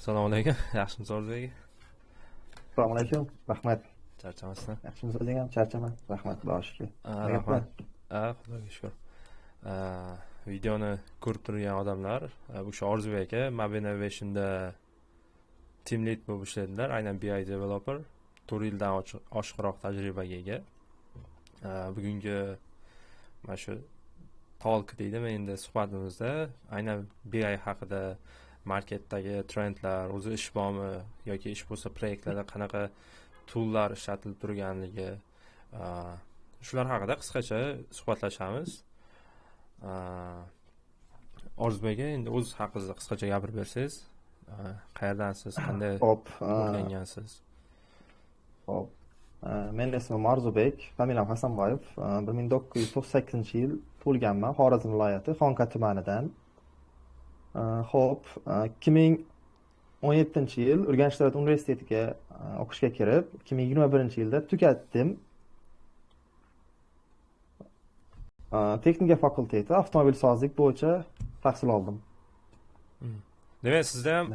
Assalomu alaykum. Yaxshimisiz Orzubek aka? Assalomu alaykum. Rahmat. Charchamasizmi? Yaxshimisiz o'zing ham charchaman. Rahmat, Xudoga shukr. Nima gaplar? Rahmat. Xudoga shukr. Videoni ko'rib turgan odamlar, o'sha Orzubek aka Mab Innovation'da team lead bo'lib ishladilar. Aynan BI developer, 4 yildan oshiqroq tajribaga ega. Bugungi mana shu talk deydimi endi suhbatimizda aynan BI haqida, marketdagi trendlar, o'zi ish bormi yoki ish bo'lsa proyektlarda qanaqa toollar ishlatilib turganligi, shular haqida qisqacha suhbatlashamiz. Orzubek aka, endi o'z haqingizda qisqacha gapirib bersangiz, qayerdansiz, qanday o'rgangansiz? Hop. Men ismim Orzubek, familiyam Hasanboyev. 1998-yil tug'ilganman, Xorazm viloyati, Xonqa tumanidan. Xo'p, 2017-yil Urganch davlat universitetiga o'qishga kirib, 2021-yilda tugatdim. Texnika fakulteti avtomobilsozlik bo'yicha tahsil oldim. Demak, sizda ham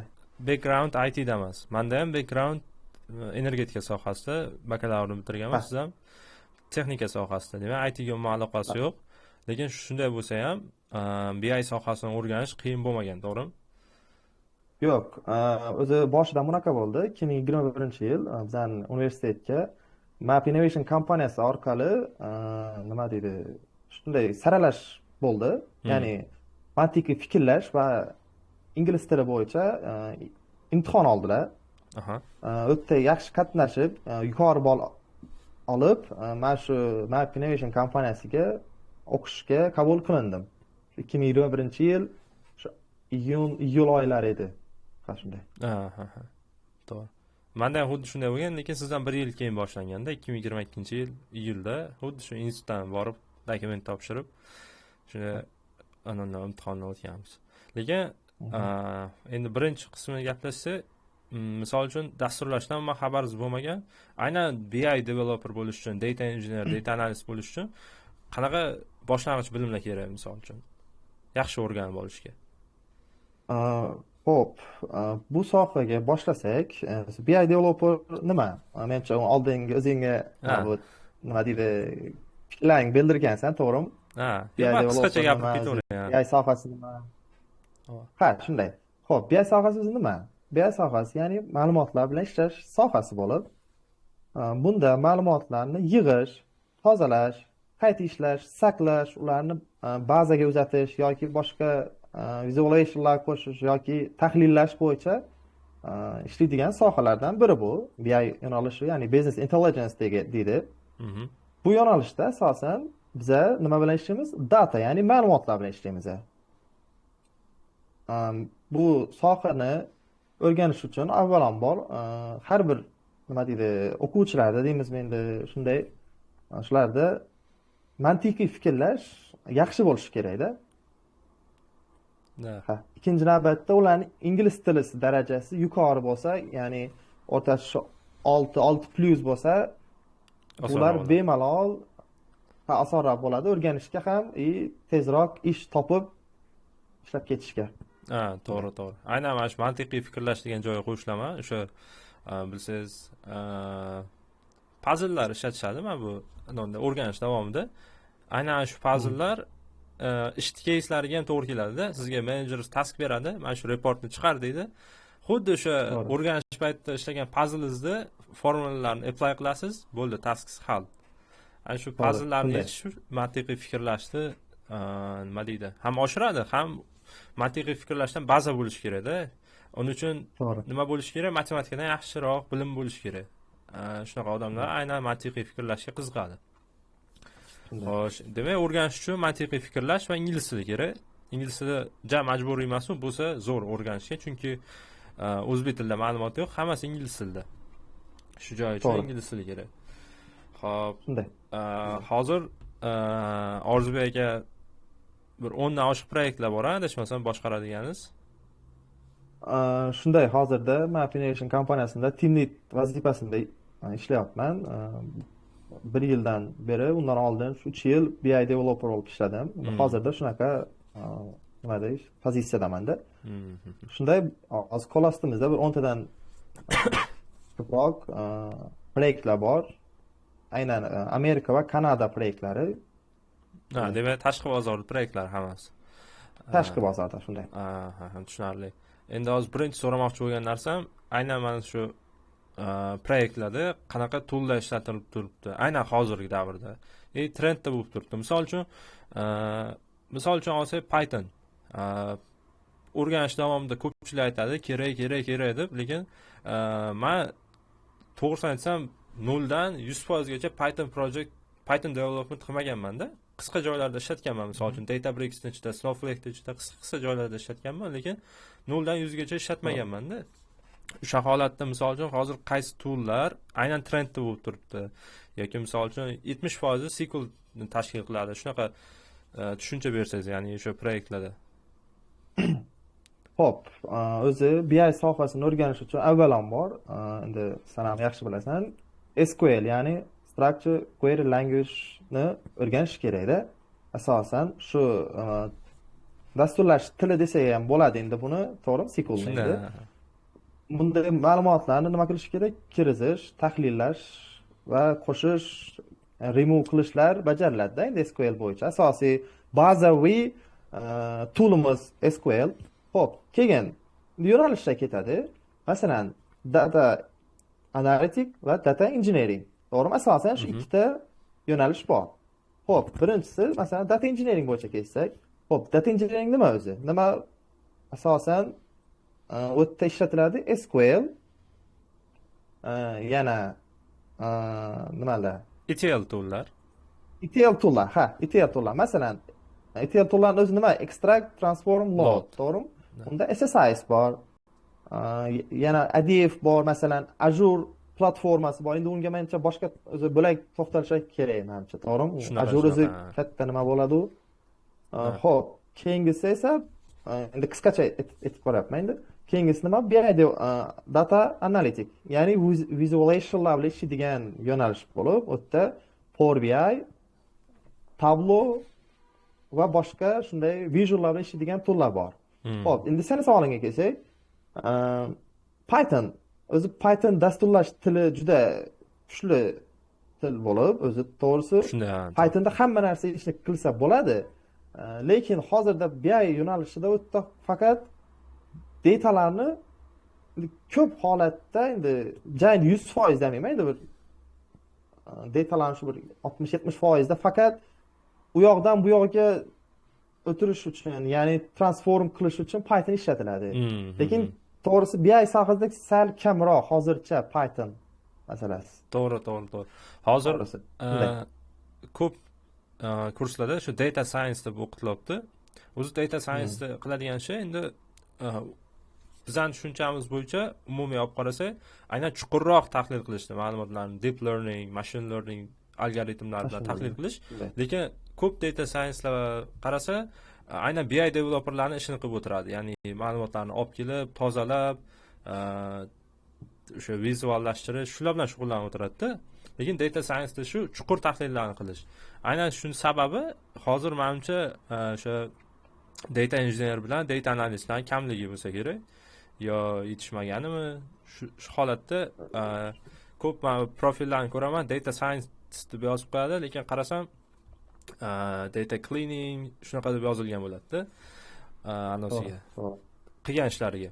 background IT da emas. Menda ham background energetika sohasida bakalavrini bitirganman, siz ham texnika sohasida. Demak, IT ga umuman aloqasi yo'q. Lekin shunday bo'lsa ham, BI sohasini o'rganish qiyin bo'lmagan, to'g'rimi? Yo'q, o'zi boshidan bunaqa bo'ldi. 2021-yil bizning universitetga Map Innovation kompaniyasi orqali nima deydi, shunday saralash bo'ldi. Ya'ni mantiqiy fikrlash va ingliz tili bo'yicha imtihon oldilar. O'tda yaxshi qatnashib, yuqori ball olib, mana shu Map Innovation kompaniyasiga o'qishga qabul qilindim. 2021-yil iyul oylari edi. Shunday. To'g'ri. Menda ham xuddi shunday bo'lgan, lekin sizdan 1 yil keyin boshlanganda 2022-yil iyulda xuddi shu institutdan borib dokument topshirib, shunda anonda imtihonni o'tganmiz. Lekin endi birinchi qismini gaplashsa, misol uchun dasturlashdan men xabaringiz bo'lmagan, aynan BI developer bo'lish uchun, data engineer, data analyst bo'lish uchun qanaqa boshlang'ich bilimlar kerak misol uchun? Yaxshi o'rganib olishga. Xo'p, bu sohaga boshlasak, BI developer nima? Menimcha oldingi o'zingga nima deydi, fikrlaring bildirgansan, to'g'rimi? Qisqacha gapirib ketavering. BI sohasi nima? Shunday. Xo'p, BI sohasi nima? BI sohasi ya'ni ma'lumotlar bilan ishlash sohasi bo'lib, bunda ma'lumotlarni yig'ish, tozalash, qayta ishlash, saqlash, ularni bazaga uzatish yoki boshqa vizualizationlar qo'shish yoki tahlillash bo'yicha ishlaydigan sohalardan biri bu. BI yo'nalishi, ya'ni Business Intelligence deydi. Bu yo'nalishda asosan biza nima bilan ishlaymiz? Data, ya'ni ma'lumotlar bilan ishlaymiz. Bu sohani o'rganish uchun avvalambor har bir nima deydi, o'quvchilarda deymizmi endi shunday, shularda mantiqiy fikrlash yaxshi bo'lishi kerak-da. Ikkinchi navbatda ularning ingliz tili darajasi yuqori bo'lsa, ya'ni o'rtacha 6+ bo'lsa, ular bemalol osonroq bo'ladi o'rganishga ham, tezroq ish topib ishlab ketishga. To'g'ri. Aynan mana shu mantiqiy fikrlash degan joyga qo'shilaman. O'sha bilsangiz, puzzle'lar ishlatishadi mana bu o'rganish davomida. Aynan shu puzzle'lar ish кейslariga ham to'g'ri keladi-da. Sizga menejer task beradi, mana shu reportni chiqar deydi. Xuddi o'sha o'rganish paytida ishlagan puzzle'ingizni formulalarni apply qilasiz, bo'ldi, task hal. Ana shu puzzle'larni yechish mantiqiy fikrlashni nima deydi, ham oshiradi, ham mantiqiy fikrlashdan baza bo'lish kerak-da. Uning uchun nima bo'lish kerak? Matematikadan yaxshiroq bilim bo'lish kerak. Shunaqa odamlar aynan mantiqiy fikrlashga qiziqadi. Xo'sh, demak, o'rganish uchun mantiqiy fikrlash va ingliz tili kerak. Ingliz tili majburiy emas, bo'lsa zo'r o'rganishga, chunki o'zbek tilida ma'lumot yo'q, hammasi ingliz tilida. Shu joy uchun ingliz tili kerak. Xo'p, hozir Orzubek aka bir 10 dan oshiq proyektlar bor, adashmasam, boshqaradiganingiz. Shunday, hozirda Map Innovation kompaniyasida team lead vazifasida ishlayapman. 1 yildan beri, undan oldin 3 yil BI developer bo'lib ishladim. Hozirda shunaqa nima deyish pozitsiyadamanda. Mhm. Shunday hozir qo'l ostimizda bir 10 tadan ko'proq proyektlar bor. Aynan Amerika va Kanada proyektlari Ha, demak tashqi bozor proyektlari hammasi. tashqi bozorda shunday. Tushunarli. Endi hozir birinchi so'ramoqchi bo'lgan narsam aynan mana shu proyektlarda qanaqa toollar ishlatilib turibdi, aynan hozirgi davrda. Trendda bo'lib turibdi. Misol uchun olsak Python. O'rganish davomida ko'pchilik aytadi, kerak deb, lekin men to'g'risini aytsam 0 dan 100% gacha Python development qilmaganman-da. Qisqa joylarda ishlatganman, misol uchun Databricks ichida, Snowflake ichida qisqa joylarda ishlatganman, lekin 0 dan 100 gacha ishlatmaganman-da. O'sha holatda misol uchun hozir qaysi toollar aynan trendda bo'lib turibdi yoki misol uchun 70% SQL tashkil qiladi. Shunaqa tushuncha bersangiz, ya'ni o'sha proyektlarda. Xo'p, o'zi BI sohasini o'rganish uchun avvalambor, endi sen ham yaxshi bilasan, SQL ya'ni Structure Query Language ni o'rganish kerak-da. Asosan shu dasturlash tili desak ham bo'ladi endi buni, to'g'rimi? SQL ni endi. Bunday ma'lumotlarni nima qilish kerak? Kirizish, tahlillash va qo'shish, remove qilishlar bajariladi-da endi SQL bo'yicha. Asosiy bazaviy toolimiz SQL. Xo'p, keyin yo'nalishlar ketadi. Masalan, data analytic va data engineering. To'g'rimi? Asosan shu ikkita yo'nalish bor. Xo'p, birinchisi masalan data engineering bo'yicha kelsak, xo'p, data engineering nima o'zi? Nima asosan u yerda ishlatiladi? SQL, yana nimalar? ETL toollar. ETL toollar, ETL toollar. Masalan, ETL toollarning o'zi nima? Extract, transform, load, to'g'rimi? Unda SSIS bor. Yana ADF bor, masalan, Azure platformasi bor. Endi unga menimcha boshqa o'zi bo'lak to'xtalish kerak menimcha, to'g'rimi? Azure o'zi katta nima bo'ladi u. Xo'p, keyingisi esa endi qisqacha aytib qo'yapman endi. Keyingisi nima? BI data analytic, ya'ni visualizationlar bilan ishlaydigan yo'nalish bo'lib, u yerda Power BI, Tableau va boshqa shunday visuallar bilan ishlaydigan toollar bor. Xo'p, endi seni savolingga kelsak, Python o'zi Python dasturlash tili juda kuchli til bo'lib, o'zi to'g'risi Pythonda hamma narsa ishni qilsa bo'ladi. Lekin hozirda BI yo'nalishida u yerda faqat datalarni ko'p holatda endi jang 100% demayman, endi bir datalarni shu bir 60-70% da faqat u yoqdan bu yoqqa o'tirish uchun, ya'ni transform qilish uchun Python ishlatiladi. Lekin to'g'risi BI sohasida sal kamroq hozircha Python masalasi. To'g'ri. Hozir ko'p kurslarda shu data science deb o'qitilyapti. O'zi data science qiladigan shay endi bizning tushunchamiz bo'yicha umumiy olib qarasak, aynan chuqurroq tahlil qilishni, ma'lumotlarni deep learning, machine learning algoritmlar bilan tahlil qilish. Lekin ko'p data sciencelar qarasa, aynan BI developerlarning ishini qilib o'tiradi. Ya'ni ma'lumotlarni olib kelib, tozalab, o'sha vizuallashtirish, shular bilan shug'ullanib o'tiradi-da. Lekin data science shu chuqur tahlillarni qilish. Aynan shuning sababi hozir menimcha o'sha data engineer bilan data analistlar kamligi bo'lsa kerak, yo yetishmaganimi? Shu holatda ko'p profillarni ko'raman, data science deb yozib qo'yadi, lekin qarasam data cleaning shunaqa deb yozilgan bo'ladi-da. Anosiga qilgan ishlariga.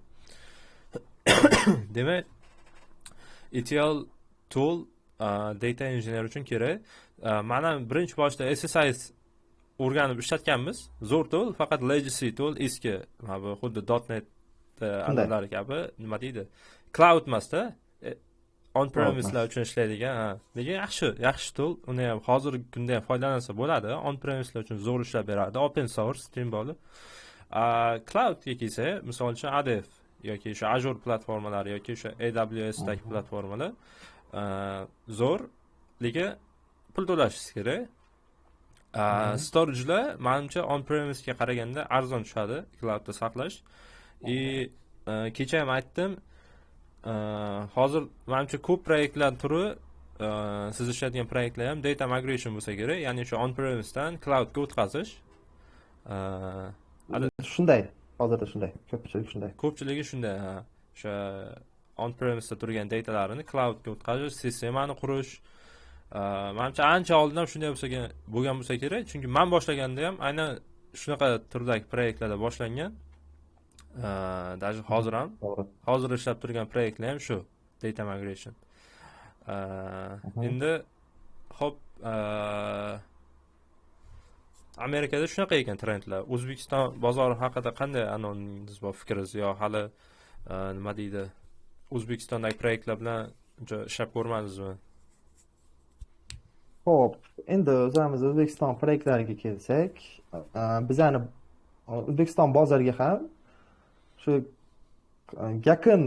Demak, ETL tool data engineer uchun kerak. Mana birinchi boshda SSIS o'rganib ishlatganmiz. Zo'r tool, faqat legacy tool, eski, bu xuddi .NET adablar kabi, nima deydi? Cloud emas-da. On-premise'lar uchun ishlaydigan. Lekin yaxshi tool. Uni ham hozirgi kunda ham foydalansa bo'ladi. On-premise'lar uchun zo'r ishlab beradi. Open source, teng bo'lib. Cloudga kelsa, misol uchun ADF yoki o'sha Azure platformalari yoki o'sha AWS dagi platformalar zo'r, lekin pul to'lashingiz kerak. Storage'lar menimcha on-premise'ga qaraganda arzon tushadi cloudda saqlash. Kecha ham aytdim, hozir menimcha ko'p proyektlar turi, siz ishlayotgan proyektlar ham data migration bo'lsa kerak, ya'ni o'sha on-premise'dan cloudga o'tkazish. Shunday, hozirda shunday, ko'pchilik shunday. Ko'pchiligi shunday, ha. O'sha on-premisda turgan datalarini cloudga o'tkazish, sistemani qurish. Menimcha ancha oldindan shunday bo'lgan bo'lsa kerak, chunki men boshlaganda ham aynan shunaqa turdagi proyektlarda boshlangan. Даже hozir ham, To'g'ri. hozir ishlab turgan proyektlar ham shu, data migration. Endi hop, Amerikada shunaqa ekan trendlar. O'zbekiston bozori haqida qanday anoningiz bor, fikringiz, yo hali nima deydi, O'zbekistondagi proyektlar bilan uncha ishlab ko'rmadingizmi? Xo'p, endi o'zimiz O'zbekiston proyektlariga kelsak, bizani O'zbekiston bozoriga ham shu yaqin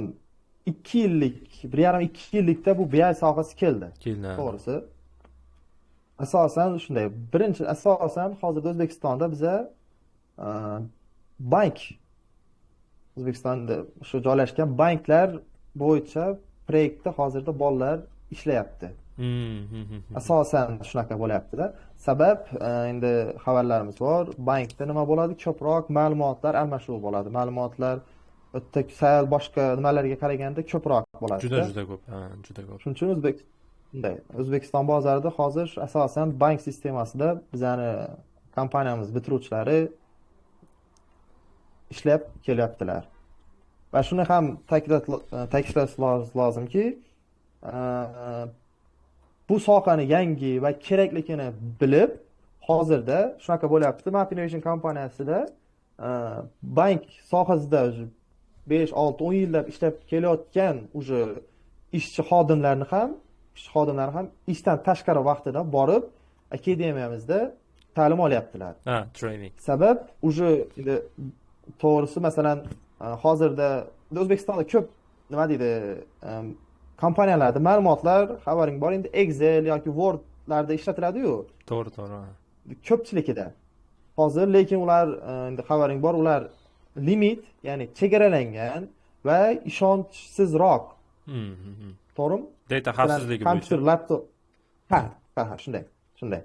2 yillik, 1,5-2 yillikda bu BI sohasi keldi. Keldi. To'g'risi. Asosan shunday. Birinchi asosan hozirda O'zbekistonda biza bank O'zbekistonda shu joylashgan banklar bo'yicha proyektda hozirda bolalar ishlayapti. Asosan shunaqa bo'lyapti-da. Sabab endi xabarlarimiz bor. Bankda nima bo'ladi? Ko'proq ma'lumotlar almashuv bo'ladi. Ma'lumotlar sal boshqa nimalarga qaraganda ko'proq bo'ladi. Juda ko'p, juda ko'p. Shuning uchun O'zbekiston bozorida hozir asosan bank sistemasida bizani kompaniyamiz bitiruvchilari ishlab kelyaptilar. Va shuni ham ta'kidlash lozimki, bu sohani yangi va kerakligini bilib, hozirda shunaqa bo'lyapti. Map Innovation kompaniyasida bank sohasida 5, 6, 10 yillab ishlab kelayotgan uje ishchi xodimlar ham ishdan tashqari vaqtida borib akademiyamizda ta'lim olyaptilar. Training. Sabab uje to'g'risi masalan hozirda O'zbekistonda ko'p nima deydi, kompaniyalarda ma'lumotlar, xabaring bor, endi Excel yoki Wordlarda ishlatiladi-yu. To'g'ri. Ko'pchilikida. Hozir lekin ular endi xabaring bor, ular limit, ya'ni chegaralangan va ishonchsizroq. To'g'rimi? Data xavfsizligi bo'yicha. Kompyuter, laptop. Ha, shunday.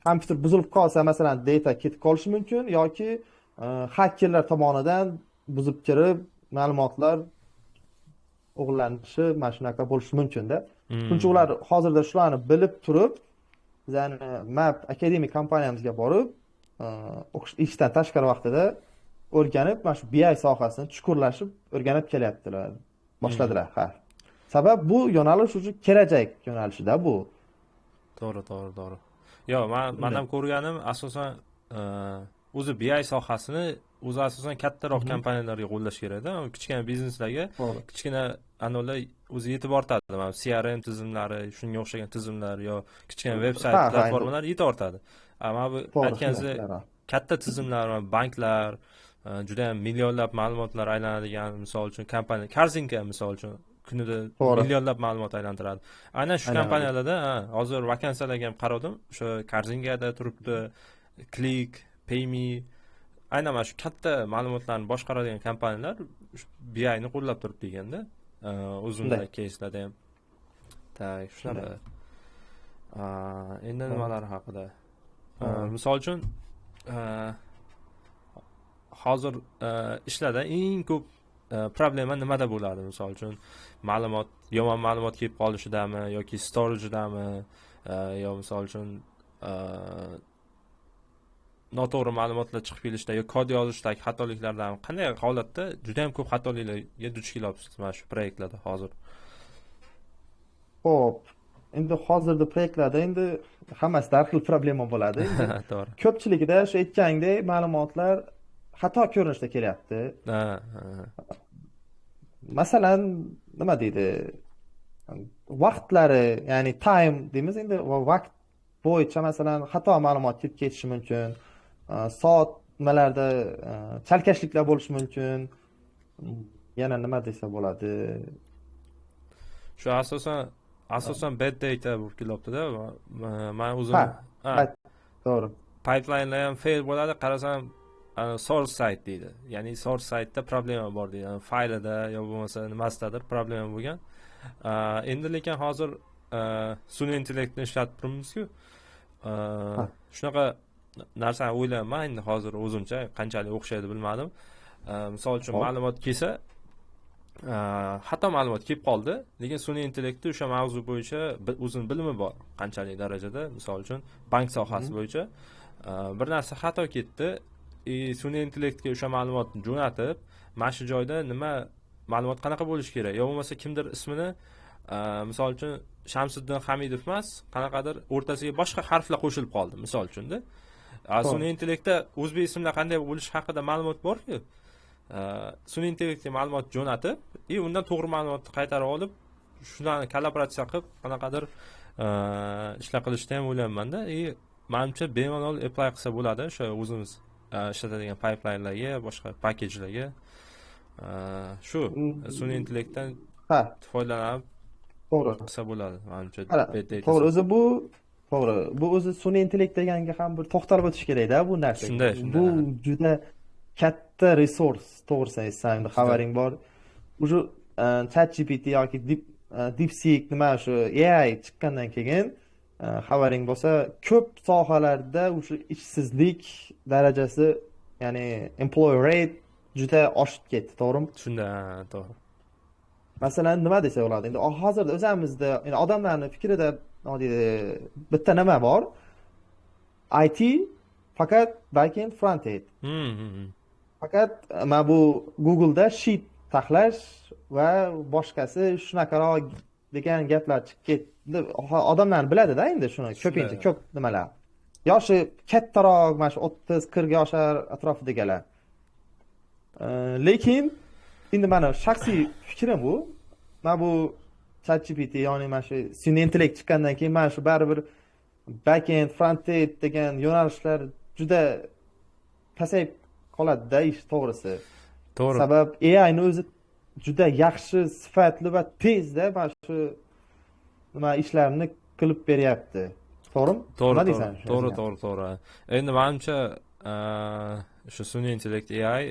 Kompyuter buzilib qolsa, masalan, data ketib qolishi mumkin yoki hakkerlar tomonidan buzib kirib ma'lumotlar o'g'irlanishi, mana shunaqa bo'lishi mumkin-da. Chunki ular hozirda shularni bilib turib, bizani Map Academy kompaniyamizga borib, ishdan tashqari vaqtida o'rganib, mana shu BI sohasini chuqurlashib o'rganib kelyaptilar. Boshladilar, ha. Sabab bu yo'nalish uchun kelajak yo'nalishida bu. To'g'ri. Yo, men ham ko'rganim asosan o'zi BI sohasini o'zi asosan kattaroq kompaniyalarga qo'llash kerak-da. Kichkina bizneslarga, kichkina anolar o'zi yetib ortadi. Mana CRM tizimlari, shunga o'xshagan tizimlar yo kichkina veb-sayt platformalar yetib ortadi. Ammo bu aytganingizdek katta tizimlar, banklar, juda ham millionlab ma'lumotlar aylanadigan, misol uchun kompaniya, Korzinka misol uchun kunida millionlab ma'lumot aylantiradi. Aynan shu kompaniyalarda hozir vakansiyalarga ham qaradim. O'sha Korzingada turibdi, Click, PayMe, aynan mana shu katta ma'lumotlarni boshqaradigan kompaniyalar BI ni qo'llab turibdi deganda, o'zimdagi keyslarda ham. Tak, shunaqa. Endi nimalar haqida? Misol uchun hozir ishlarda eng ko'p problema nimada bo'ladi? Misol uchun yomon ma'lumot kelib qolishidami yoki storage'dami, yo misol uchun noto'g'ri ma'lumotlar chiqib kelishda yoki kod yozishdagi xatoliklardan qanday holatda juda ham ko'p xatoliklarga duch kelyapsiz mana shu proyektlarda hozir? Xo'p, endi hozirda proyektlarda endi hammasida har xil problema bo'ladi. To'g'ri. Ko'pchiligida shu aytgandek ma'lumotlar xato ko'rinishda kelyapti. Masalan, nima deydi? Vaqtlari, ya'ni time deymiz, endi vaqt bo'yicha masalan xato ma'lumot kelib ketishi mumkin. Soat nimalarda chalkashliklar bo'lishi mumkin. Yana nima desa bo'ladi? Shu asosan bad data bo'lib kelyapti-da. Men o'zim to'g'ri. Pipelinelar ham fail bo'ladi, qarasam source site deydi. Ya'ni source site'da problema bor deydi. Faylida yo bo'lmasa nimasidadir problema bo'lgan. Endi lekin hozir sun'iy intellektni ishlatib turibmiz-ku. Shunaqa narsani o'ylayapman endi hozir o'zimcha qanchalik o'xshaydi bilmadim. Misol uchun Hop. ma'lumot kelsa, hatto ma'lumot kelib qoldi, lekin sun'iy intellektda o'sha mavzu bo'yicha o'zini bilimi bor qanchalik darajada. Misol uchun bank sohasi bo'yicha bir narsa xato ketdi, sun'iy intellektga o'sha ma'lumotni jo'natib, mana shu joyda nima ma'lumot qanaqa bo'lishi kerak, yo bo'lmasa kimdir ismini misol uchun Shamsiddin Hamidov emas, qanaqadir o'rtasiga boshqa harflar qo'shilib qoldi, misol uchunda. Sun'iy intellektda o'zbek ismlar qanday bo'lishi haqida ma'lumot bor-ku. Sun'iy intellektga ma'lumot jo'natib, undan to'g'ri ma'lumotni qaytarib olib, shularni kollaboratsiya qilib qanaqadir ishlar qilishni ham o'ylayapman-da. Menimcha bemalol apply qilsa bo'ladi o'sha o'zimiz ishlatadigan pipeline-larga, boshqa package-larga. Shu sun'iy intellektdan foydalanib to'g'ri qilsa bo'ladi, menimcha. To'g'ri, bu o'zi sun'iy intellekt deganga ham bir to'xtalib o'tish kerak-da bu narsa. Shunday. Bu juda katta resurs, to'g'risini aytsam, xabaring bor. O'sha ChatGPT yoki DeepSeek nima shu AI chiqqandan keyin xabaring bo'lsa, ko'p sohalarda o'sha ishsizlik darajasi, ya'ni employee rate juda oshib ketdi, to'g'rimi? Shunday, to'g'ri. Masalan, nima desak bo'ladi? Endi hozirda o'zimizda, ya'ni odamlarning fikrida bitta nima bor? IT faqat backend, frontend. Faqat mana bu Google'da sheet taxlash va boshqasi shunaqaroq degan gaplar chiqib ketdi. Odamlar biladi-da endi shuni, ko'pincha ko'p nimalar. Yoshi kattaroq, mana shu 30-40 yoshlar atrofidagilar. Lekin endi meni shaxsiy fikrim bu. Mana bu ChatGPT, ya'ni mana shu sun'iy intellekt chiqqandan keyin mana shu baribir backend, frontend degan yo'nalishlar juda pasayib qoladi-da, ish to'g'risi. To'g'ri. Sabab AI ni o'zi juda yaxshi, sifatli va tezda mana shu nima ishlarni qilib beryapti. To'g'rimi? Nima deysan? To'g'ri. Endi menimcha shu sun'iy intellekt AI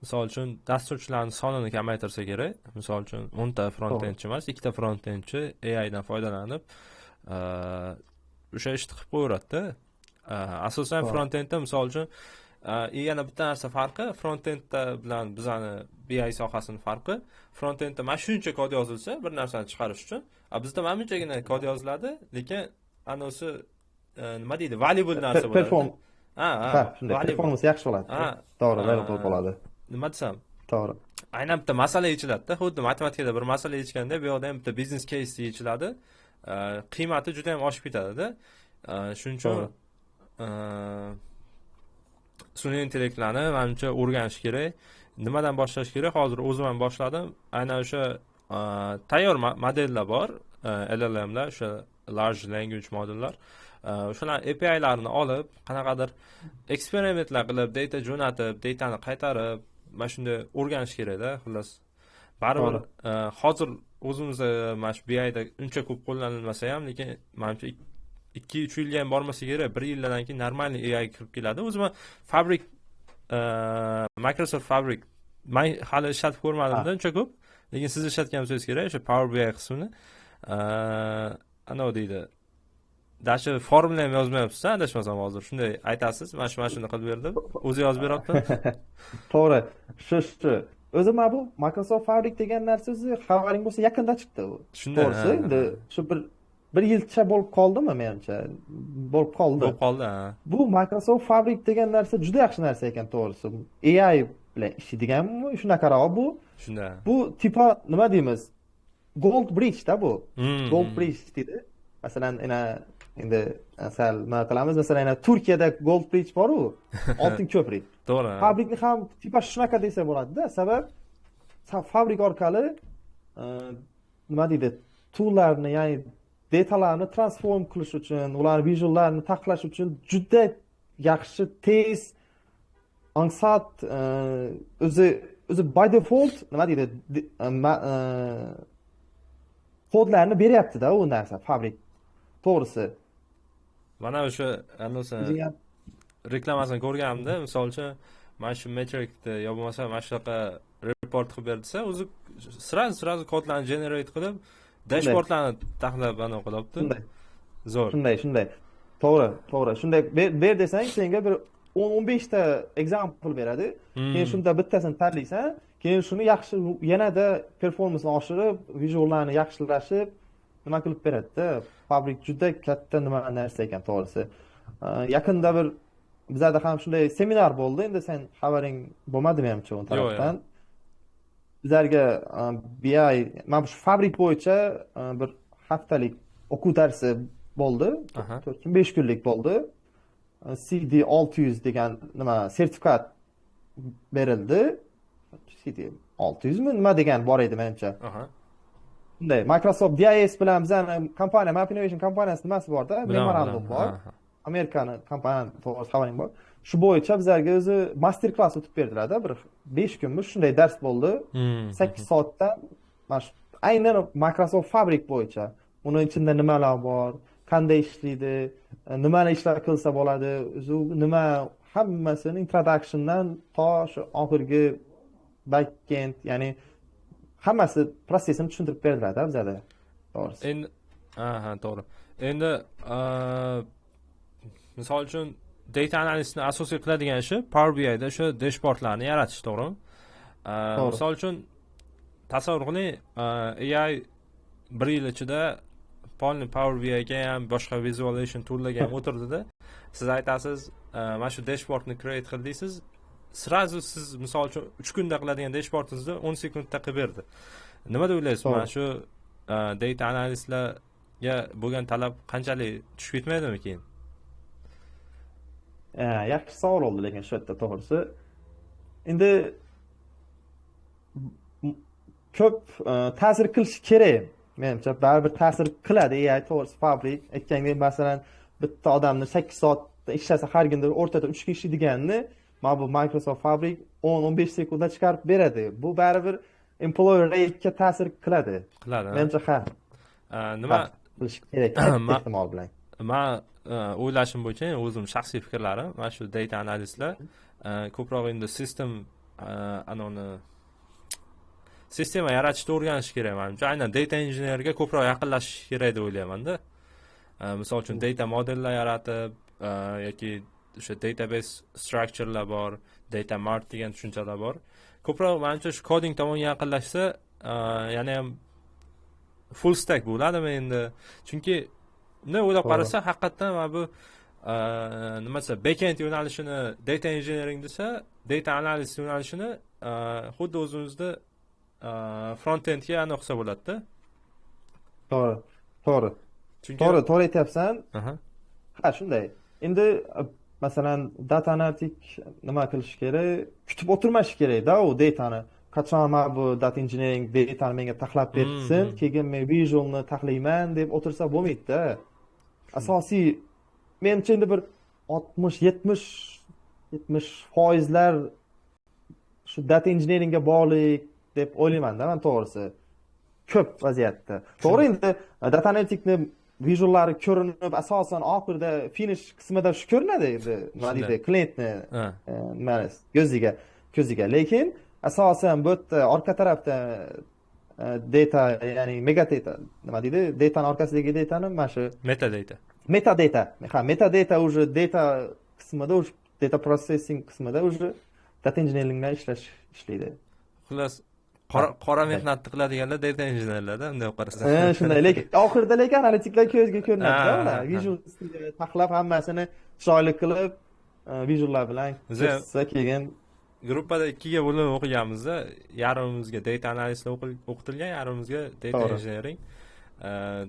misol uchun dasturchilarning sonini kamaytirsa kerak. Misol uchun 10 ta frontendchi emas, 2 ta frontendchi AI dan foydalanib o'sha ishni qilib qo'yaveradi-da. Asosan frontendda misol uchun yana bitta narsa farqi, frontendda bilan bizani BI sohasining farqi, frontendda mana shuncha kod yozilsa bir narsani chiqarish uchun, bizda mana bunchagina kod yoziladi, lekin anosi nima deydi, valuable narsa bo'ladi. Shunday, performance yaxshi bo'ladi. To'g'ri, valuable bo'ladi. Nima desam? To'g'ri. Aynan bitta masala yechiladi-da, xuddi matematikada bir masala yechganda, bu yoqda ham bitta business case yechiladi. Qiymati juda ham oshib ketadi-da. Shuning uchun sun'iy intellektlarni menimcha o'rganish kerak. Nimadan boshlash kerak? Hozir o'zim ham boshladim. Aynan o'sha tayyor modellar bor, LLMlar, o'sha large language modellar. O'shalar API'larini olib, qanaqadir eksperimentlar qilib, data jo'natib, datani qaytarib, mana shunday o'rganish kerak-da, xullas. Baribir hozir o'zimizda mana shu BI'da uncha ko'p qo'llanilmasa ham, lekin menimcha 2-3 yilga ham bormasa kerak, 1 yildan keyin normalniy AI kirib keladi. O'zim Fabric Microsoft Fabric men hali ishlatib ko'rmadim-da uncha ko'p, lekin siz ishlatgan bo'lsangiz kerak, o'sha Power BI qismini. Ana deydi. Dashi formula ham yozmayapsiz, adashmasam hozir. Shunday aytasiz, mana shuni qilib berdim. O'zi yozib beryapti. To'g'ri. Shu. O'zi mana bu Microsoft Fabric degan narsa o'zi xabaring bo'lsa yaqinda chiqdi u. To'g'risi, endi shu bir yilcha bo'lib qoldimi menimcha? Bo'lib qoldi. Bu Microsoft Fabric degan narsa juda yaxshi narsa ekan, to'g'risi. AI bilan ishlaydiganmi? Shunaqaroq bu. Shunday. Bu tipa nima deymiz? Gold Bridge da bu. Gold Bridge deydi. Masalan, endi sal nima qilamiz? Masalan, Turkiyada Gold Bridge bor-ku, oltin ko'prik. To'g'ri. Fabrikni ham tipa shunaqa desa bo'ladi-da, sabab fabrik orqali nima deydi? Toollarni, ya'ni datalarni transform qilish uchun, ularni vizuallarni taqqlash uchun juda yaxshi, tez, ansat o'zi by default nima deydi? Kodlarni beryapti-da u narsa fabrik. To'g'risi. Mana o'sha reklamasini ko'rganimda, misol uchun mana shu metricni yo bo'lmasa mana shunaqa report qilib berdisa, o'zi sразу kodlarni generate qilib, dashbordlarni taxlab qilyapti. Shunday. Zo'r. Shunday. To'g'ri. Shunday ber desang, senga bir 10-15 ta example beradi. Keyin shunda bittasini tanlaysan, keyin shuni yaxshi yanada performansni oshirib, vizuallarni yaxshilashib nima qilib beradi-da. Fabrik juda katta narsa ekan, to'g'risi. Yaqinda bir bizlarda ham shunday seminar bo'ldi. Endi sen xabaring bo'lmadimi menimcha u tarafdan. Bizlarga BI, mana shu fabrik bo'yicha bir haftalik o'quv darsi bo'ldi. 4-5 kunlik bo'ldi. CD 600 degan nima sertifikat berildi. CD 600 mi nima degan bor edi menimcha. Bunday Microsoft DIS bilan bizning kompaniya, Map Innovation kompaniyasi nimasi bor-da, memorandum bor. Amerikani kompaniyasi to'g'risida xabaring bor. Shu bo'yicha bizlarga o'zi master klass o'tib berdilar-da, bir 5 kunmi shunday dars bo'ldi. 8 soatdan mana shu aynan Microsoft fabrik bo'yicha. Uning ichida nimalar bor, qanday ishlaydi, nimani ishlar qilsa bo'ladi, o'zi nima hammasini introductiondan to shu oxirgi backend, ya'ni hammasi protsessini tushuntirib berdilar-da bizada. To'g'risi. Endi to'g'ri. Endi misol uchun data analistni asosiy qiladigan ishi Power BI'da o'sha dashbordlarni yaratish, to'g'rimi? Misol uchun tasavvur qiling, AI 1 yil ichida polni Power BI'ga ham boshqa visualization toollarga ham o'tirdida, siz aytasiz, mana shu dashbordni create qildingiz, srazu siz misol uchun 3 kunda qiladigan dashbordingizni 10 sekundda qilib berdi. Nima deb o'ylaysiz? Mana shu data analistlarga bo'lgan talab qanchalik tushib ketmaydimi keyin? Yaxshi savol oldi, lekin shu yerda to'g'risi. Endi ko'p ta'sir qilishi kerak. Menimcha baribir ta'sir qiladi AI, to'g'risi. Fabrik aytgandek, masalan, bitta odamni 8 soatda ishlasa, har kunda o'rtada 3 ga ishlaydiganini mana bu Microsoft Fabrik 10-15 sekundda chiqarib beradi. Bu baribir employee rate'ga ta'sir qiladi. Menimcha nima qilish kerak ehtimol bilan. Men o'ylashim bo'yicha, o'zim shaxsiy fikrlarim, mana shu data analistlar ko'proq endi sistema yaratishni o'rganish kerak menimcha. Aynan data engineerga ko'proq yaqinlashish kerak deb o'ylayman-da. Misol uchun data modellar yaratib yoki o'sha database structurelar bor, data mart degan tushunchalar bor. Ko'proq menimcha shu coding tomonga yaqinlashsa, yana ham full stack bo'ladimi endi? Chunki uni o'ylab qarasa, haqiqatan mana bu nima desa, backend yo'nalishini data engineering desa, data analyst yo'nalishini xuddi o'zimizda front-endga aniqsa bo'ladi-da. To'g'ri. To'g'ri aytyapsan. Shunday. Endi masalan, data analitik nima qilish kerak? Kutib o'tirmash kerak-da u datani. Qachon mana bu data engineering datani menga taxlab bersin, keyin men visualni taxlayman deb o'tirsa bo'lmaydi-da. Asosiy menimcha endi bir 60-70% shu data engineeringga bog'liq deb o'ylayman-da men, to'g'risi. Ko'p vaziyatda. To'g'ri, endi data analytikni visuallari ko'rinib, asosan oxirida finish qismida shu ko'rinadi endi, nima deydi, klientni ko'ziga. Lekin asosan bu yerda orqa tarafda data, ya'ni metadata, nima deydi, datani orqasidagi datani mana shu metadata уже data qismida, уже data processing qismida уже data engineeringlar ishlaydi. Xullas, qora mehnatni qiladiganlar data engineerlarda, unday qarasa. Shunday, lekin oxirida analitiklar ko'zga ko'rinadi-da, ular visual taxlab hammasini chiroyli qilib, visuallar bilan qilsa, keyin gruppada 2 ga bo'linib o'qiganmiz-da, yarimimizga data analistlar o'qitilgan, yarimimizga data engineering.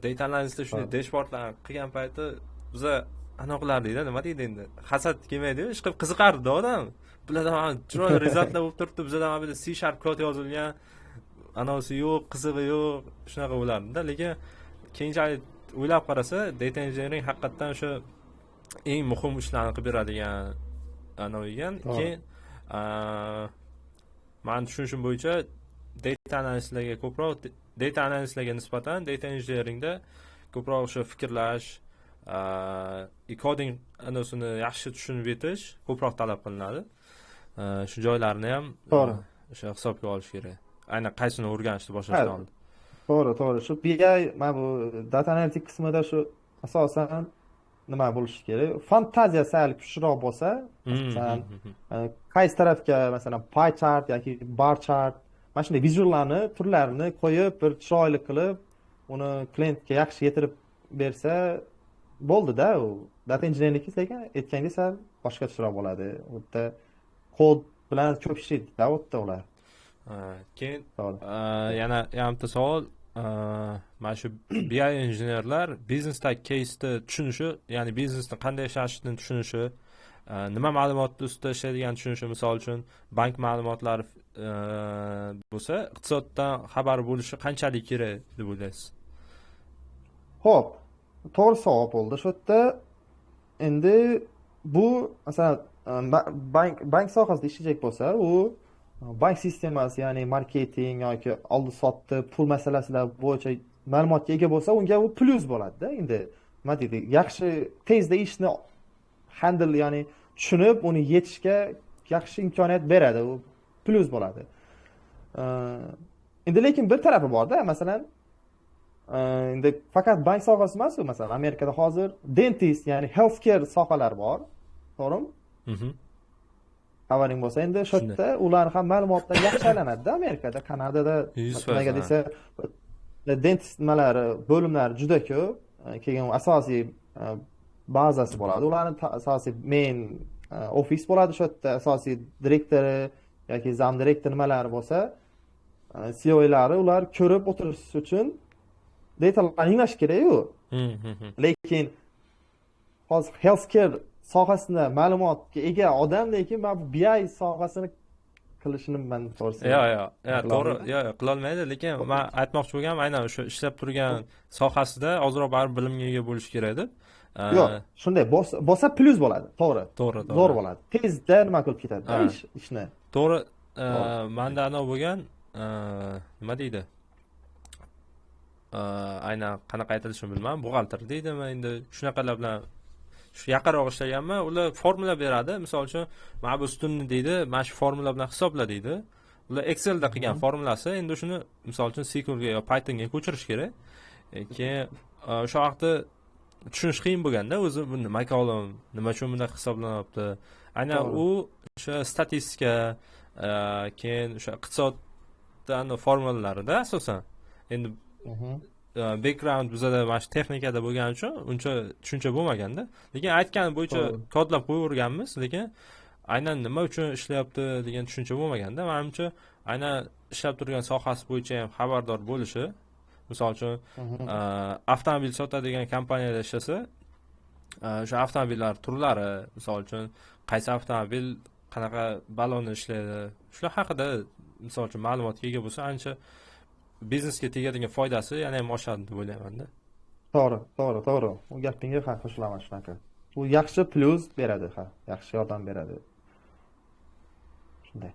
Data analistlar shunday dashbordlarni qilgan payti biza aniqlardikda, nima deydi endi? Hasad kelmaydi-yu, ish qilib qiziqardi odam. Bularda ham chiroyli rezultatlar bo'lib turibdi, bizada ham C# kod yozilgan, anavisi yo'q, qizig'i yo'q, shunaqa bo'lardi-da. Lekin keyinchalik o'ylab qarasa, data engineering haqiqatan o'sha eng muhim ishlarni qilib beradigan ekan. Keyin men tushunishim bo'yicha data analistlarga nisbatan data engineeringda ko'proq o'sha fikrlash, coding anosini yaxshi tushunib yetish ko'proq talab qilinadi. Shu joylarni ham o'sha hisobga olish kerak. Aynan qaysini o'rganishni boshlashdan oldin. To'g'ri. Shu BI mana bu data analytik qismida shu asosan nima bo'lishi kerak? Fantaziya sal kuchliroq bo'lsa, masalan, qaysi tarafga masalan pie chart yoki bar chart mana shunday vizuallarni turlarini qo'yib, bir chiroyli qilib, uni klientga yaxshi yetirib bersa bo'ldi-da u. Data engineerniki lekin aytgandek sal boshqacharoq bo'ladi. U yerda kod bilan ko'p ishlaydi-da u yerda ular. Keyin yana bitta savol. Mana shu BI injenerlar biznesdagi case'ni tushunishi, ya'ni biznesni qanday ishlashini tushunishi, nima ma'lumotni ustida ishlaydiganini tushunishi, misol uchun bank ma'lumotlari bo'lsa, iqtisoddan xabar bo'lishi qanchalik kerak deb o'ylaysiz? Xo'p, to'g'ri savol bo'ldi. Shu yerda endi bu masalan bank sohasida ishlayajak bo'lsa, u bank sistemasi, ya'ni marketing yoki oldi sotdi pul masalalar bo'yicha ma'lumotga ega bo'lsa, unga u plyus bo'ladi-da. Endi nima deydi, yaxshi tezda ishni handle, ya'ni tushunib, uni yechishga yaxshi imkoniyat beradi, u plyus bo'ladi. Endi lekin bir tarafi bor-da, masalan, endi faqat bank sohasi emas, masalan, Amerikada hozir dentist, ya'ni healthcare sohalari bor, to'g'rimi? Xabaring bo'lsa, endi shu yerda ular ham ma'lumotlar yaxshi aylanadi-da, Amerikada, Kanadada, nimaga desa, dentist nimalari, bo'limlari juda ko'p. Keyin asosiy bazasi bo'ladi. Ularning asosiy main ofis bo'ladi, shu yerda asosiy direktori yoki zam direktor nimalari bo'lsa, CEO'lari ular ko'rib o'tirish uchun datalarni yig'nash kerak-ku. Lekin hozir healthcare sohasida ma'lumotga ega odam, lekin men bu BI sohasini qilishini men to'g'risi. To'g'ri, qila olmaydi, lekin men aytmoqchi bo'lganim aynan o'sha ishlab turgan sohasida ozroq baribir bilimga ega bo'lish kerak deb. Yo'q, shunday bo'lsa plyus bo'ladi, to'g'ri. Zo'r bo'ladi. Tezda nima qilib ketadi ishni. To'g'ri, menda ana bo'lgan nima deydi? Aynan qanaqa aytilishini bilmadim, buxgalter deydimi, endi shunaqalar bilan shu yaqinroq ishlaganman. Ular formula beradi. Misol uchun, mana bu ustunni deydi, mana shu formula bilan hisobla deydi. Ular Excelda qilgan formulasi, endi shuni misol uchun SQL ga yo Pythonga ko'chirish kerak. Keyin o'sha vaqtda tushunish qiyin bo'lganda, o'zi buni nima ko'lam, nima uchun bunday hisoblanyapti. Aynan u o'sha statistika, keyin o'sha iqtisoddan formulalarida asosan. Endi background bizada mana shu texnikada bo'lgani uchun uncha tushuncha bo'lmaganda, lekin aytgani bo'yicha kodlab qo'yaverganmiz, lekin aynan nima uchun ishlayapti degan tushuncha bo'lmaganda, menimcha aynan ishlab turgan sohasi bo'yicha ham xabardor bo'lishi. Misol uchun avtomobil sotadigan kompaniyada ishlasa, o'sha avtomobillar turlari, misol uchun qaysi avtomobil qanaqa balonni ishlaydi, shular haqida misol uchun ma'lumotga ega bo'lsa, ancha biznesga tegadigan foydasi yana ham oshadi deb o'ylayman-da. To'g'ri. U gapingga ham qo'shilaman shunaqa. U yaxshi plyus beradi, yaxshi yordam beradi. Shunday.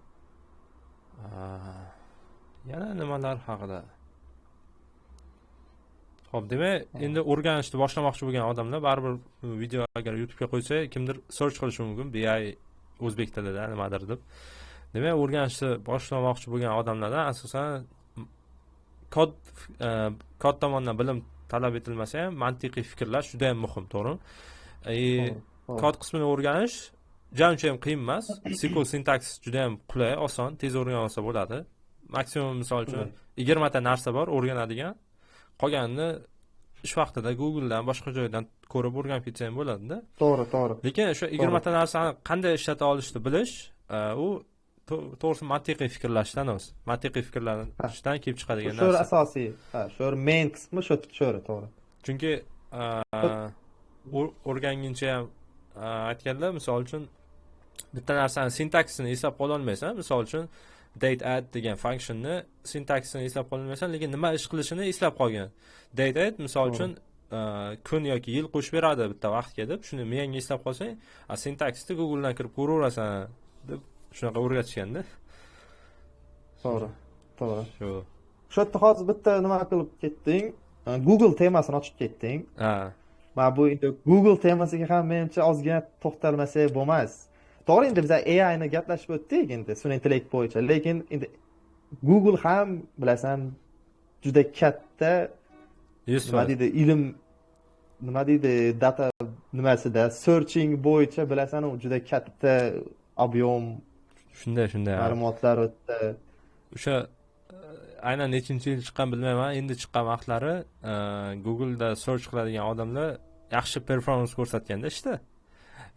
Yana nimalar haqida? Xo'p, demak, endi o'rganishni boshlamoqchi bo'lgan odamlar baribir video agar YouTube'ga qo'ysa, kimdir search qilishi mumkin, BI o'zbek tilida nimadir deb. Demak, o'rganishni boshlamoqchi bo'lgan odamlardan asosan kod tomonidan bilim talab etilmasa ham mantiqiy fikrlash juda ham muhim, to'g'rimi? Kod qismini o'rganish uncha ham qiyin emas. SQL syntax juda ham qulay, oson, tez o'rganib olsa bo'ladi. Maksimum misol uchun 20 ta narsa bor o'rganadigan. Qolganini ish vaqtida Googledan, boshqa joydan ko'rib o'rganib ketsa ham bo'ladi-da. To'g'ri. Lekin o'sha 20 ta narsani qanday ishlata olishni bilish, u to'g'risi mantiqiy fikrlashdan o'zi. Mantiqiy fikrlashdan kelib chiqadigan narsa. Shu asosiy, shu main qismi shu, to'g'ri. Chunki o'rganguncha ham aytganlar, misol uchun bitta narsani sintaksini eslab qola olmaysan, misol uchun date add degan funksionni sintaksini eslab qola olmaysan, lekin nima ish qilishini eslab qolgan. Date add misol uchun kun yoki yil qo'shib beradi bitta vaqtga deb, shuni miyangga eslab qolsang, sintaksni Googledan kirib ko'raverasan deb shunaqa o'rgatishganda. To'g'ri. Shu yerda hozir bitta nima qilib ketding? Google temasini ochib ketding. Mana bu endi Google temasiga ham menimcha ozgina to'xtalmasak bo'lmas. To'g'ri, endi biz AI ni gaplashib o'tdik endi sun'iy intellekt bo'yicha, lekin endi Google ham bilasan juda katta nima deydi, ilm, nima deydi, data nimasida searching bo'yicha bilasan u juda katta ob'yom shunday ma'lumotlar o'tdi. o'sha aynan nechinchi yil chiqqan bilmayman, endi chiqqan vaqtlari Google'da search qiladigan odamlar yaxshi performans ko'rsatganda ishda.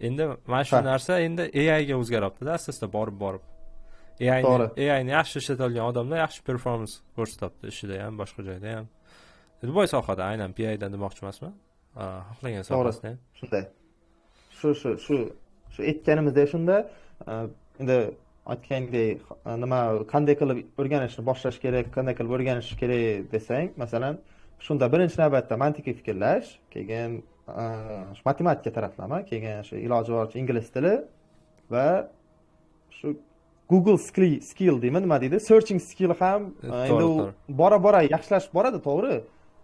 Endi mana shu narsa endi AI ga o'zgaryapti-da, asta-asta borib. AI ni yaxshi ishlatadigan odamlar yaxshi performans ko'rsatyapti ishida ham, boshqa joyda ham. Duboy sohada aynan PI dan demoqchi emasman. Xohlagan sohasida. Shunday. Shu aytganimizda shunda endi aytgandek nima qanday qilib o'rganishni boshlash kerak, qanday qilib o'rganish kerak desang, masalan, shunda birinchi navbatda mantiqiy fikrlash, keyin matematika taraflama, keyin shu iloji boricha ingliz tili va shu Google skill deymi, nima deydi? Searching skill ham endi u bora yaxshilashib boradi, to'g'ri.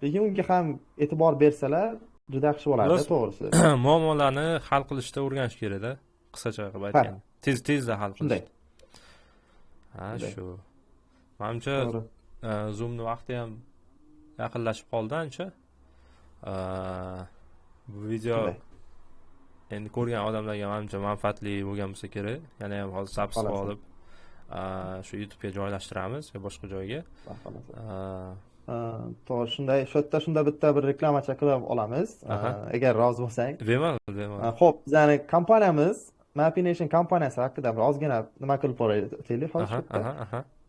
Lekin unga ham e'tibor bersalar juda yaxshi bo'ladi, to'g'risi. Muammolarni hal qilishda o'rganish kerak-da, qisqacha qilib aytganda. Tezda hal qilish. Shu. Menimcha Zoomni vaqti ham yaqinlashib qoldi ancha. Bu video endi ko'rgan odamlarga menimcha manfaatli bo'lgan bo'lsa kerak. Yana ham hozir subscribe olib shu YouTube'ga joylashtiramiz va boshqa joyga. To'g'ri, shu yerda shunda bitta bir reklamacha qilib olamiz, agar rozi bo'lsang. Bemalol. Xo'p, bizning kompaniyamiz Mapination kompaniyasi haqida bir ozgina nima qilib o'taylik hozir.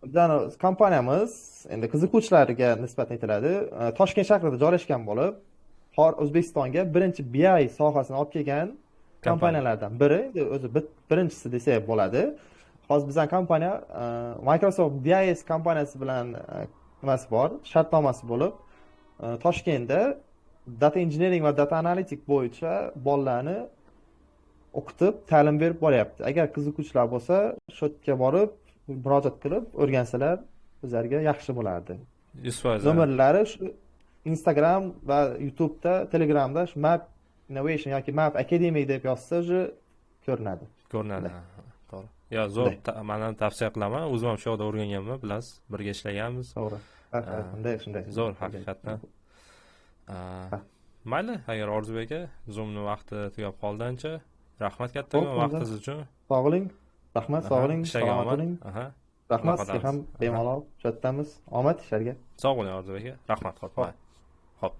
Bizning kompaniyamiz endi qiziquvchilarga nisbatan aytiladi. Toshkent shahrida joylashgan bo'lib, O'zbekistonga birinchi BI sohasini olib kelgan kompaniyalardan biri, o'zi birinchisi desak bo'ladi. Hozir bizning kompaniya Microsoft BIS kompaniyasi bilan nimasi bor, shartnomasi bo'lib, Toshkentda data engineering va data analytic bo'yicha bolalarni o'qitib, ta'lim berib boryapti. Agar qiziquvchilar bo'lsa, shu yerga borib, murojaat qilib o'rgansalar, bizlarga yaxshi bo'lardi. 100%. Nomerlari shu Instagram va YouTube'da, Telegramda shu Map Innovation yoki Map Academy deb yozsa, ko'rinadi. To'g'ri. Yo, zo'r, men ham tavsiya qilaman. O'zim ham shu yerda o'rganganman, bilasiz, birga ishlaganmiz. To'g'ri. Shunday. Zo'r, haqiqatdan. Mayli, agar Orzubek aka, Zoomni vaqti tugab qoldi-ancha. Rahmat kattaga vaqtingiz uchun. Sog' bo'ling. Rahmat, sog' bo'ling. Salomat bo'ling. Rahmat, sizga ham bemalol chatdamiz. Omad ishlarga. Sog' bo'ling Orzubek aka. Rahmat, xo'p. Xo'p.